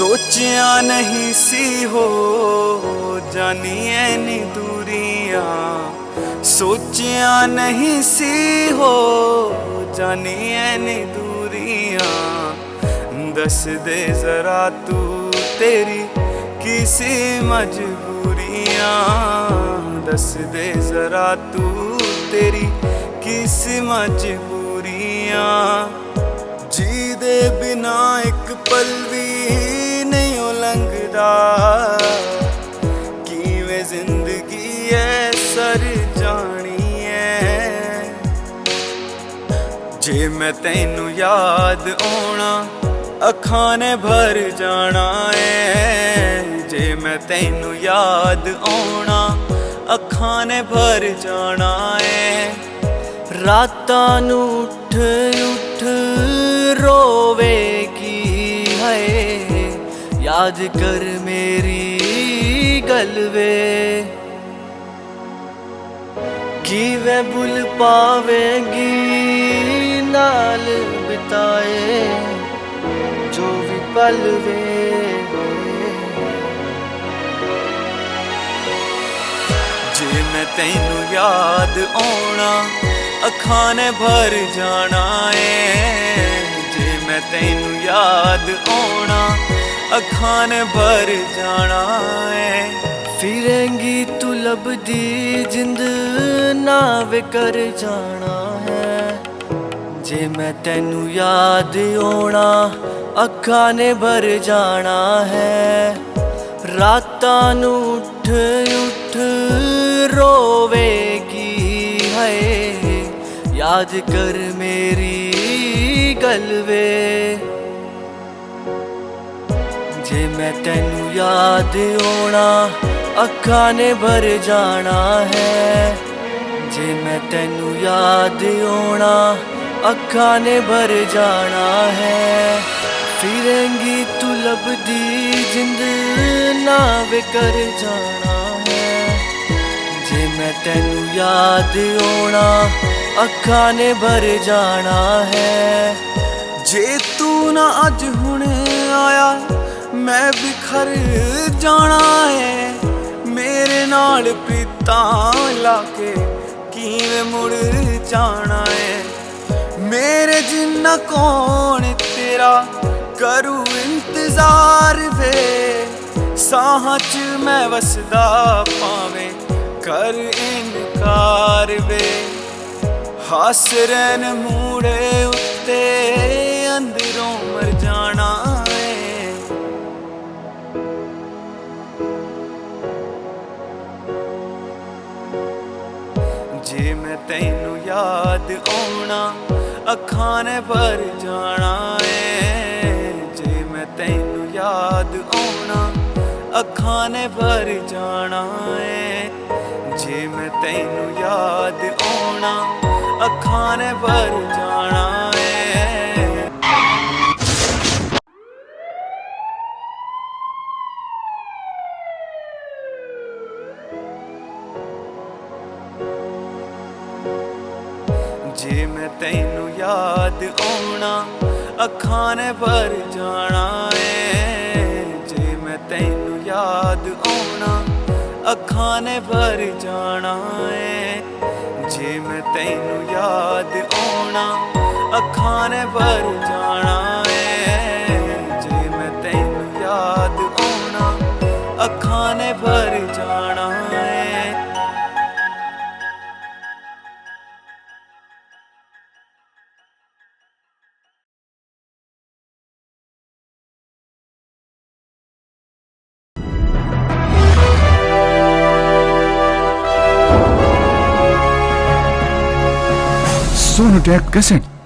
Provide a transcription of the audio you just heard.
सोचिया नहीं सी हो जानी ऐनी दूरियां, सोचिया नहीं सी हो जानी ऐनी दूरियां। दस दे जरा तू तेरी किसी मजबूरियां, दस दे जरा तू तेरी किसी मजबूरियां। जी दे बिना एक पल भी नहीं हो लंघदा, किवें जिंदगी है सर जानी है। जे मैं तैनू याद आना अखां ने भर जाना है, जे मैं तैनू याद आना अखां ने भर जाना है। रातां नू उठ उठ रोवेगी है, याद कर मेरी गलवे। किवें भुल पावेगी नाल बिताए जो भी पल वे। जे मैं तैनू याद आना अखां ने भर जाना है, जे मैं तैनू याद आना अखां ने भर जाना है। फिरेंगी तू लभदी जिंद नावे कर जाना है, जे मैं तैनू याद आना अखां ने भर जाना है। रातां नू उठ उठ रोवेगी है, याद कर मेरी गलवे। जे मैं तैनू याद आना अखां ने भर जाना है, जे मैं तैनू याद आना अखां ने भर जाना है। फिरेंगी तू लभदी जिंद नावे कर जाना है, जे मैं तैनू याद आना अखां ने भर जाना है। जे तू ना अज हुणे आया मैं बिखर जाना है, मेरे नाल प्रीतां लाके किवें मुड़ जाना है। मेरे जिन्ना कौन तेरा करूं इंतजार वे, साहां च मैं वसदा पावें कर इनकार वे। हस रैन मूड़े उत्ते अंदरों मर जाना है। जे मैं तैनू याद आना अखां ने भर जाना है, जे मैं तैनू याद आना अखां ने भर जाना है। जे मैं तैनू याद आना अखां ने भर जाना है। जे मैं तैनू याद आना अखां ने भर जाना है, जे मैं तैनू याद आना अखां ने भर जाना है। जे मैं तैनू याद आना अखां ने भर जाना है, जे मैं तैनू याद आना अखां ने भर जाना है। Sonotech Cassette.